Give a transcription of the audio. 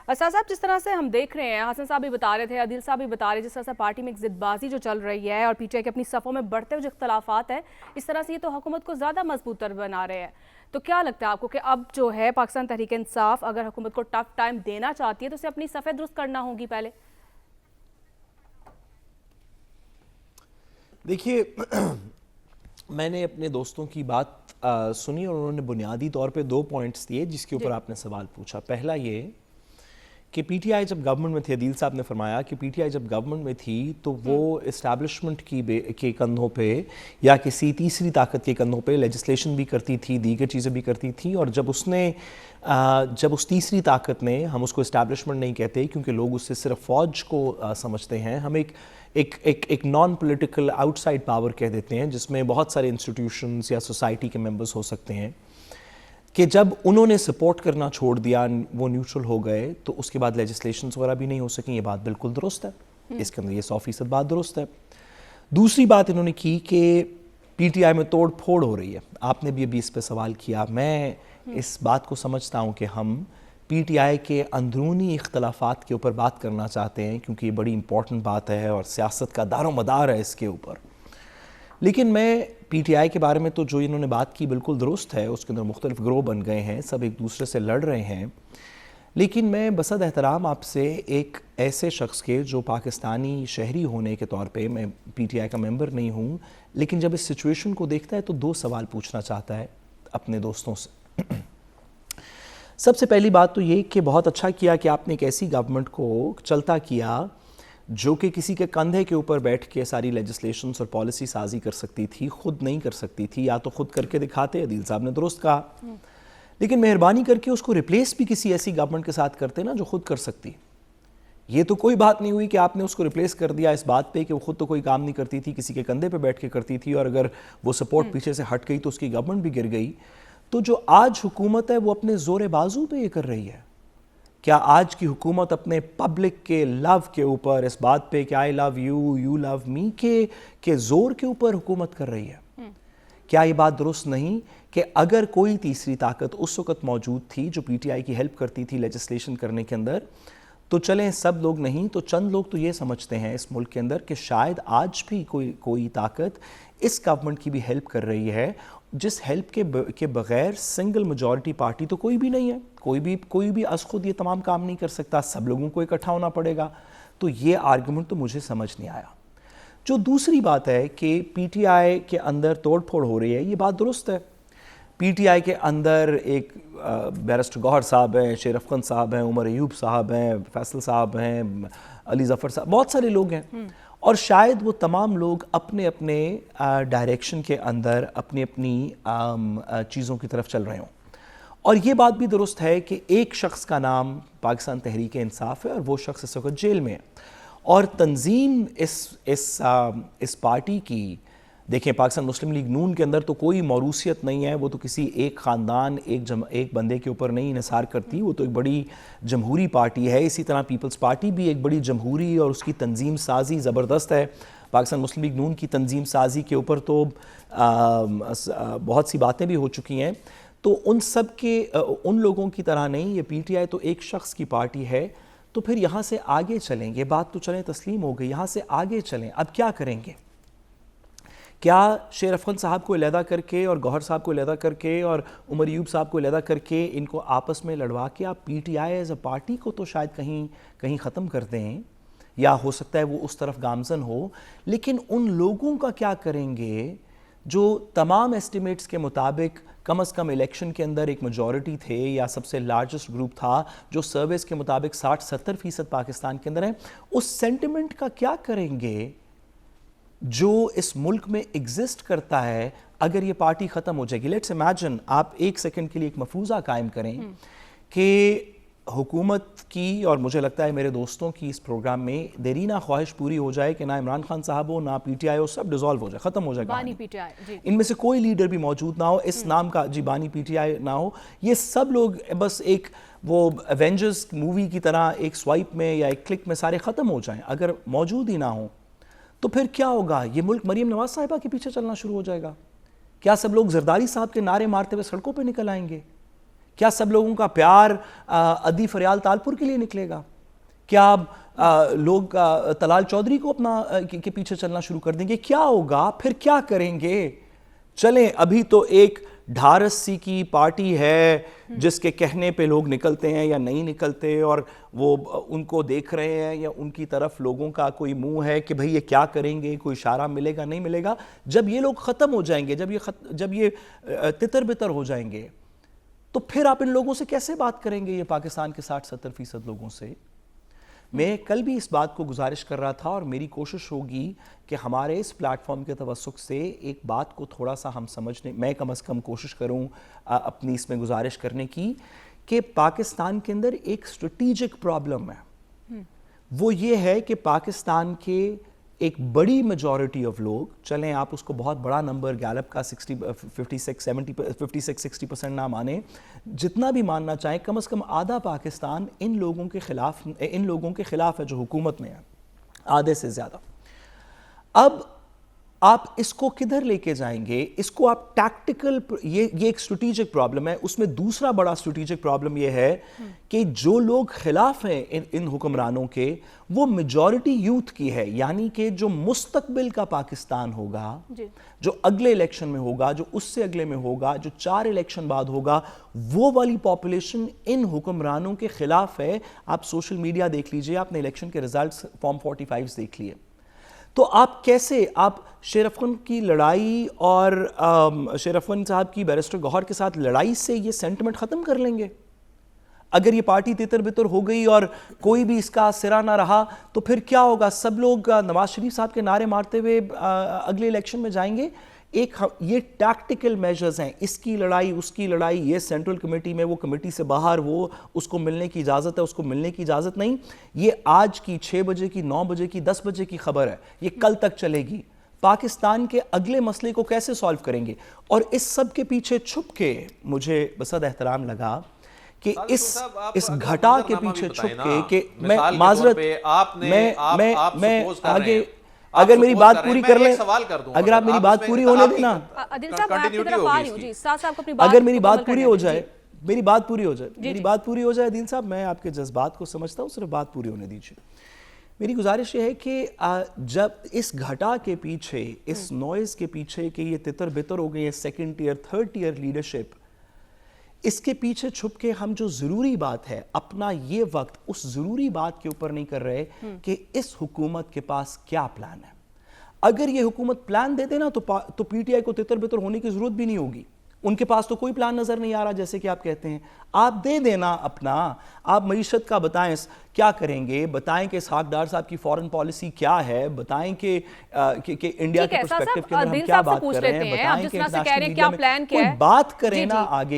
اسد صاحب، جس طرح سے ہم دیکھ رہے ہیں، حسن صاحب بھی بتا رہے تھے، عادل صاحب بھی بتا رہے ہیں، جس طرح سے پارٹی میں ایک ضد بازی جو چل رہی ہے اور پی ٹی آئی کے اپنی صفوں میں بڑھتے ہوئے جو اختلافات ہیں، اس طرح سے یہ تو حکومت کو زیادہ مضبوط تر بنا رہے ہیں. تو کیا لگتا ہے آپ کو کہ اب جو ہے پاکستان تحریک انصاف اگر حکومت کو ٹف ٹائم دینا چاہتی ہے تو اسے اپنی صفیں درست کرنا ہوگی پہلے؟ دیکھیے، میں نے اپنے دوستوں کی بات سنی اور انہوں نے بنیادی طور پہ 2 پوائنٹس دیے جس کے اوپر آپ نے سوال پوچھا. پہلا یہ کہ پی ٹی آئی جب گورنمنٹ میں تھی، عدیل صاحب نے فرمایا کہ پی ٹی آئی جب گورنمنٹ میں تھی تو وہ اسٹیبلشمنٹ کے کندھوں پہ یا کسی تیسری طاقت کے کندھوں پہ لیجسلیشن بھی کرتی تھی، دیگر چیزیں بھی کرتی تھی. اور جب اس تیسری طاقت نے، ہم اس کو اسٹیبلشمنٹ نہیں کہتے کیونکہ لوگ اس سے صرف فوج کو سمجھتے ہیں، ہم ایک non political out side power کہہ دیتے ہیں جس میں بہت سارے انسٹیٹیوشنز یا سوسائٹی کے ممبرز ہو سکتے ہیں، کہ جب انہوں نے سپورٹ کرنا چھوڑ دیا، وہ نیوٹرل ہو گئے، تو اس کے بعد لیجسلیشنز وغیرہ بھی نہیں ہو سکیں. یہ بات بالکل درست ہے، اس کے اندر یہ 100% بات درست ہے. دوسری بات انہوں نے کی کہ پی ٹی آئی میں توڑ پھوڑ ہو رہی ہے. آپ نے بھی ابھی اس پہ سوال کیا. میں اس بات کو سمجھتا ہوں کہ ہم پی ٹی آئی کے اندرونی اختلافات کے اوپر بات کرنا چاہتے ہیں کیونکہ یہ بڑی امپورٹنٹ بات ہے اور سیاست کا دار و مدار ہے اس کے اوپر. لیکن میں پی ٹی آئی کے بارے میں تو جو انہوں نے بات کی بالکل درست ہے، اس کے اندر مختلف گروہ بن گئے ہیں، سب ایک دوسرے سے لڑ رہے ہیں. لیکن میں بصد احترام آپ سے ایک ایسے شخص کے جو پاکستانی شہری ہونے کے طور پہ، میں پی ٹی آئی کا ممبر نہیں ہوں، لیکن جب اس سچویشن کو دیکھتا ہے تو 2 سوال پوچھنا چاہتا ہے اپنے دوستوں سے. سب سے پہلی بات تو یہ کہ بہت اچھا کیا کہ آپ نے ایک ایسی گورنمنٹ کو چلتا کیا جو کہ کسی کے کندھے کے اوپر بیٹھ کے ساری لیجسلیشنز اور پالیسی سازی کر سکتی تھی، خود نہیں کر سکتی تھی. یا تو خود کر کے دکھاتے، عدیل صاحب نے درست کہا، لیکن مہربانی کر کے اس کو ریپلیس بھی کسی ایسی گورنمنٹ کے ساتھ کرتے نا جو خود کر سکتی. یہ تو کوئی بات نہیں ہوئی کہ آپ نے اس کو ریپلیس کر دیا اس بات پہ کہ وہ خود تو کوئی کام نہیں کرتی تھی، کسی کے کندھے پہ بیٹھ کے کرتی تھی، اور اگر وہ سپورٹ پیچھے سے ہٹ گئی تو اس کی گورنمنٹ بھی گر گئی. تو جو آج حکومت ہے وہ اپنے زور بازو پہ یہ کر رہی ہے. کیا آج کی حکومت اپنے پبلک کے لو کے اوپر، اس بات پہ کہ آئی لو یو، یو لو می کے زور کے اوپر حکومت کر رہی ہے؟ کیا یہ بات درست نہیں کہ اگر کوئی تیسری طاقت اس وقت موجود تھی جو پی ٹی آئی کی ہیلپ کرتی تھی لیجسلیشن کرنے کے اندر، تو چلیں سب لوگ نہیں تو چند لوگ تو یہ سمجھتے ہیں اس ملک کے اندر کہ شاید آج بھی کوئی طاقت اس گورنمنٹ کی بھی ہیلپ کر رہی ہے، جس ہیلپ کے بغیر سنگل میجورٹی پارٹی تو کوئی بھی نہیں ہے. کوئی بھی از خود یہ تمام کام نہیں کر سکتا، سب لوگوں کو اکٹھا ہونا پڑے گا. تو یہ آرگومنٹ تو مجھے سمجھ نہیں آیا. جو دوسری بات ہے کہ پی ٹی آئی کے اندر توڑ پھوڑ ہو رہی ہے، یہ بات درست ہے. پی ٹی آئی کے اندر ایک بیرسٹر گوہر صاحب ہیں، شیر افغان صاحب ہیں، عمر ایوب صاحب ہیں، فیصل صاحب ہیں، علی ظفر صاحب، بہت سارے لوگ ہیں. اور شاید وہ تمام لوگ اپنے اپنے ڈائریکشن کے اندر اپنی چیزوں کی طرف چل رہے ہوں. اور یہ بات بھی درست ہے کہ ایک شخص کا نام پاکستان تحریک انصاف ہے اور وہ شخص اس وقت جیل میں ہے. اور تنظیم اس پارٹی کی، دیکھیں پاکستان مسلم لیگ نون کے اندر تو کوئی موروثیت نہیں ہے، وہ تو کسی ایک خاندان ایک بندے کے اوپر نہیں انحصار کرتی، وہ تو ایک بڑی جمہوری پارٹی ہے. اسی طرح پیپلز پارٹی بھی ایک بڑی جمہوری اور اس کی تنظیم سازی زبردست ہے. پاکستان مسلم لیگ نون کی تنظیم سازی کے اوپر تو بہت سی باتیں بھی ہو چکی ہیں. تو ان لوگوں کی طرح نہیں، یہ پی ٹی آئی تو ایک شخص کی پارٹی ہے. تو پھر یہاں سے آگے چلیں، یہ بات تو چلیں تسلیم ہو گئی، یہاں سے آگے چلیں. اب کیا کریں گے؟ کیا شیر افغان صاحب کو علیحدہ کر کے اور گوہر صاحب کو علیحدہ کر کے اور عمر ایوب صاحب کو علیحدہ کر کے ان کو آپس میں لڑوا کے آپ P T I as a party کو تو شاید کہیں ختم کر دیں، یا ہو سکتا ہے وہ اس طرف گامزن ہو. لیکن ان لوگوں کا کیا کریں گے جو تمام ایسٹیمیٹس کے مطابق کم از کم الیکشن کے اندر ایک میجورٹی تھے یا سب سے لارجسٹ گروپ تھا، جو سرویز کے مطابق 60-70% پاکستان کے اندر ہے؟ اس سینٹیمنٹ کا کیا کریں گے جو اس ملک میں ایگزسٹ کرتا ہے اگر یہ پارٹی ختم ہو جائے گی؟ لیٹس امیجن، آپ ایک سیکنڈ کے لیے ایک مفروضہ قائم کریں کہ حکومت کی، اور مجھے لگتا ہے میرے دوستوں کی اس پروگرام میں دیرینہ خواہش پوری ہو جائے کہ نہ عمران خان صاحب ہو، نہ P T I who, sub dissolve ہو جائے، ختم ہو جائے بانی پی ٹی آئی، ان میں سے کوئی لیڈر بھی موجود نہ ہو، اس نام کا بانی پی ٹی آئی نہ ہو. یہ سب لوگ بس ایک وہ ایونجرز مووی کی طرح ایک سوائپ میں یا ایک کلک میں سارے ختم ہو جائیں. اگر موجود ہی نہ ہوں تو پھر کیا ہوگا؟ یہ ملک مریم نواز صاحبہ کے پیچھے چلنا شروع ہو جائے گا. کیا سب لوگ زرداری صاحب کے نعرے مارتے ہوئے سڑکوں پہ نکل آئیں گے؟ کیا سب لوگوں کا پیار ادی فریال تالپور کے لیے نکلے گا؟ کیا لوگ طلال چودھری کو اپنا کے پیچھے چلنا شروع کر دیں گے؟ کیا ہوگا؟ پھر کیا کریں گے؟ چلیں ابھی تو ایک ڈھارس سی کی پارٹی ہے جس کے کہنے پہ لوگ نکلتے ہیں یا نہیں نکلتے، اور وہ ان کو دیکھ رہے ہیں یا ان کی طرف لوگوں کا کوئی منہ ہے کہ بھئی یہ کیا کریں گے، کوئی اشارہ ملے گا نہیں ملے گا۔ جب یہ لوگ ختم ہو جائیں گے، جب یہ تتر بتر ہو جائیں گے، تو پھر آپ ان لوگوں سے کیسے بات کریں گے؟ یہ پاکستان کے 60-70% لوگوں سے۔ میں کل بھی اس بات کو گزارش کر رہا تھا، اور میری کوشش ہوگی کہ ہمارے اس پلیٹ فارم کے توسط سے ایک بات کو تھوڑا سا ہم سمجھنے، میں کم از کم کوشش کروں اپنی اس میں گزارش کرنے کی، کہ پاکستان کے اندر ایک اسٹریٹجک پرابلم ہے۔ وہ یہ ہے کہ پاکستان کے ایک بڑی میجورٹی آف لوگ، چلیں آپ اس کو بہت بڑا نمبر گیلپ کا 56-60% نہ مانیں، جتنا بھی ماننا چاہیں، کم از کم آدھا پاکستان ان لوگوں کے خلاف ہے جو حکومت میں ہے، آدھے سے زیادہ۔ اب آپ اس کو کدھر لے کے جائیں گے؟ اس کو آپ ٹیکٹیکل، یہ ایک اسٹریٹجک پرابلم ہے۔ اس میں دوسرا بڑا اسٹریٹجک پرابلم یہ ہے کہ جو لوگ خلاف ہیں ان حکمرانوں کے، وہ میجورٹی یوتھ کی ہے، یعنی کہ جو مستقبل کا پاکستان ہوگا، جو اگلے الیکشن میں ہوگا، جو اس سے اگلے میں ہوگا، جو 4 الیکشن بعد ہوگا، وہ والی پاپولیشن ان حکمرانوں کے خلاف ہے۔ آپ سوشل میڈیا دیکھ لیجئے، آپ نے الیکشن کے ریزلٹس فارم 45 دیکھ لیے، تو آپ کیسے، آپ شیر افغان کی لڑائی اور شیر افغان صاحب کی بیرسٹر گوہر کے ساتھ لڑائی سے یہ سینٹیمنٹ ختم کر لیں گے؟ اگر یہ پارٹی تتر بتر ہو گئی اور کوئی بھی اس کا سرا نہ رہا، تو پھر کیا ہوگا؟ سب لوگ نواز شریف صاحب کے نعرے مارتے ہوئے اگلے الیکشن میں جائیں گے۔ یہ ٹیکٹیکل میجرز ہیں، اس کی لڑائی، اس کی لڑائی، یہ سینٹرل کمیٹی میں، وہ کمیٹی سے باہر، وہ اس کو ملنے کی اجازت ہے، اس کو ملنے کی اجازت نہیں۔ یہ آج کی 6 بجے کی، 9 بجے کی، 10 بجے کی خبر ہے، یہ کل تک چلے گی۔ پاکستان کے اگلے مسئلے کو کیسے سالو کریں گے؟ اور اس سب کے پیچھے چھپ کے مجھے بصد احترام لگا کہ اس گھٹا کے پیچھے چھپ کے، کہ میں معذرت، میں آگے، اگر میری بات پوری کر لیں، اگر آپ میری بات پوری ہونے دینا، اگر میری بات پوری ہو جائے، میری بات پوری ہو جائے عدیل صاحب، میں آپ کے جذبات کو سمجھتا ہوں، صرف بات پوری ہونے دیجیے۔ میری گزارش یہ ہے کہ جب اس گھٹا کے پیچھے، اس نوائز کے پیچھے کہ یہ تتر بتر ہو گئی ہے، 2nd tier 3rd tier leadership, اس کے پیچھے چھپ کے ہم جو ضروری بات ہے، اپنا یہ وقت اس ضروری بات کے اوپر نہیں کر رہے کہ اس حکومت کے پاس کیا پلان ہے۔ اگر یہ حکومت پلان دے دینا تو پی ٹی آئی کو تتر بتر ہونے کی ضرورت بھی نہیں ہوگی۔ ان کے پاس تو کوئی پلان نظر نہیں آ رہا، جیسے کہ آپ کہتے ہیں۔ آپ دے دینا اپنا، آپ معیشت کا بتائیں کیا کریں گے، بتائیں کہ اسحاق ڈار صاحب کی فارن پالیسی کیا ہے، بتائیں کہ انڈیا کے پرسپیکٹیو کے اندر ہم کیا بات کر رہے ہیں، بتائیں کہ انٹرنیشنل میڈیا میں کوئی بات کریں نا آگے